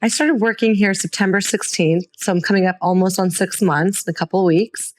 I started working here September 16th, so I'm coming up almost on 6 months in a couple of weeks.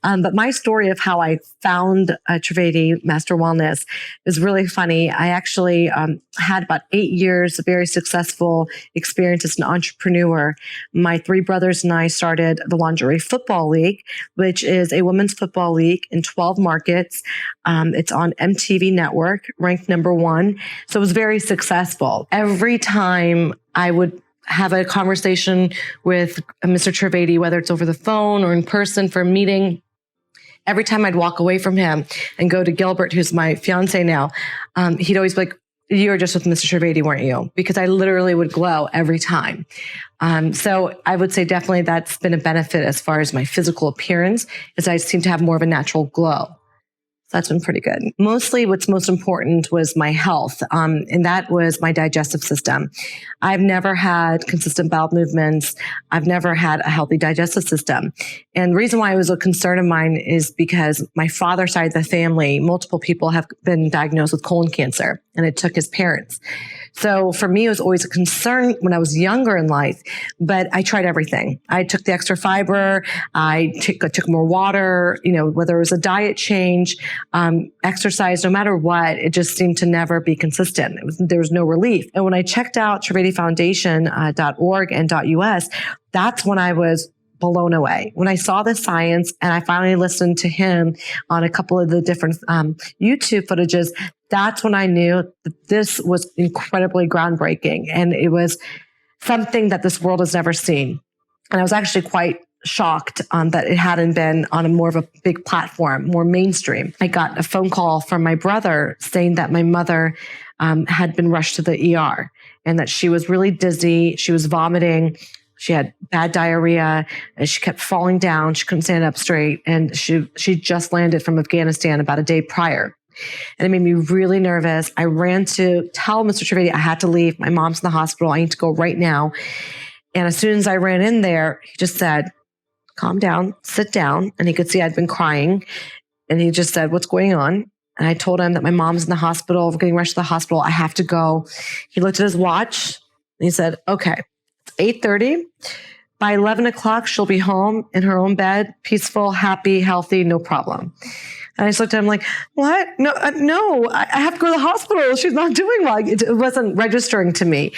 But my story of how I found Trivedi Master Wellness is really funny. I actually had about 8 years of very successful experience as an entrepreneur. My 3 brothers and I started the Lingerie Football League, which is a women's football league in 12 markets. It's on MTV Network, ranked number 1. So it was very successful. Every time I would have a conversation with Mr. Trivedi, whether it's over the phone or in person for a meeting, every time I'd walk away from him and go to Gilbert, who's my fiance now, he'd always be like, "You were just with Mr. Trivedi, weren't you?" Because I literally would glow every time. So I would say definitely that's been a benefit as far as my physical appearance, as I seem to have more of a natural glow. That's been pretty good. Mostly what's most important was my health, and that was my digestive system. I've never had consistent bowel movements. I've never had a healthy digestive system. And the reason why it was a concern of mine is because my father's side of the family, multiple people have been diagnosed with colon cancer, and it took his parents. So for me, it was always a concern when I was younger in life, but I tried everything. I took the extra fiber. I took more water, whether it was a diet change, exercise, no matter what, it just seemed to never be consistent. There was no relief. And when I checked out TrivediFoundation.org and .us, that's when I was blown away. When I saw the science and I finally listened to him on a couple of the different YouTube footages, that's when I knew that this was incredibly groundbreaking. And it was something that this world has never seen. And I was actually quite shocked that it hadn't been on a more of a big platform, more mainstream. I got a phone call from my brother saying that my mother had been rushed to the ER and that she was really dizzy. She was vomiting. She had bad diarrhea, and she kept falling down. She couldn't stand up straight. And she just landed from Afghanistan about a day prior. And it made me really nervous. I ran to tell Mr. Trivedi I had to leave. My mom's in the hospital. I need to go right now. And as soon as I ran in there, he just said, "Calm down, sit down." And he could see I'd been crying. And he just said, "What's going on?" And I told him that my mom's in the hospital. We're getting rushed to the hospital. I have to go. He looked at his watch and he said, "Okay, it's 8:30. By 11 o'clock, she'll be home in her own bed, peaceful, happy, healthy, no problem." And I just looked at him like, "What? No, I have to go to the hospital. She's not doing well." It wasn't registering to me.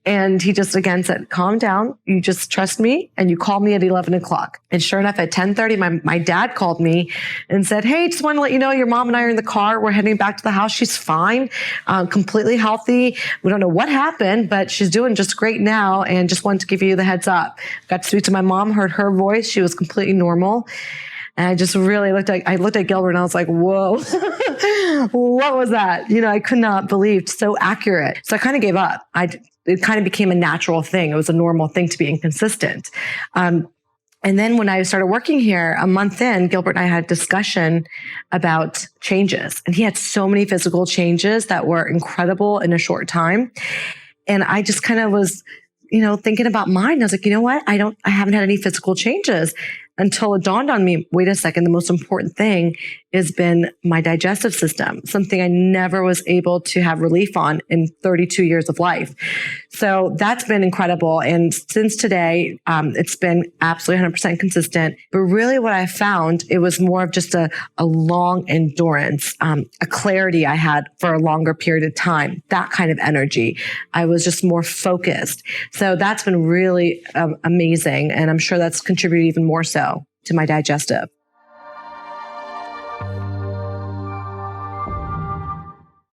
And he just again said, "Calm down. You just trust me. And you call me at 11 o'clock. And sure enough, at 10:30, my dad called me and said, "Hey, just want to let you know your mom and I are in the car. We're heading back to the house. She's fine, completely healthy. We don't know what happened, but she's doing just great now. And just wanted to give you the heads up." Got to speak to my mom, heard her voice. She was completely normal. And I just really looked at Gilbert and I was like, whoa, what was that? I could not believe, so accurate. So I kind of gave up. It kind of became a natural thing. It was a normal thing to be inconsistent. And then when I started working here a month in, Gilbert and I had a discussion about changes. And he had so many physical changes that were incredible in a short time. And I just kind of was, thinking about mine. I was like, you know what? I haven't had any physical changes. Until it dawned on me, wait a second, the most important thing has been my digestive system, something I never was able to have relief on in 32 years of life. So that's been incredible. And since today, it's been absolutely 100% consistent. But really what I found, it was more of just a long endurance, a clarity I had for a longer period of time, that kind of energy. I was just more focused. So that's been really amazing. And I'm sure that's contributed even more so to my digestive.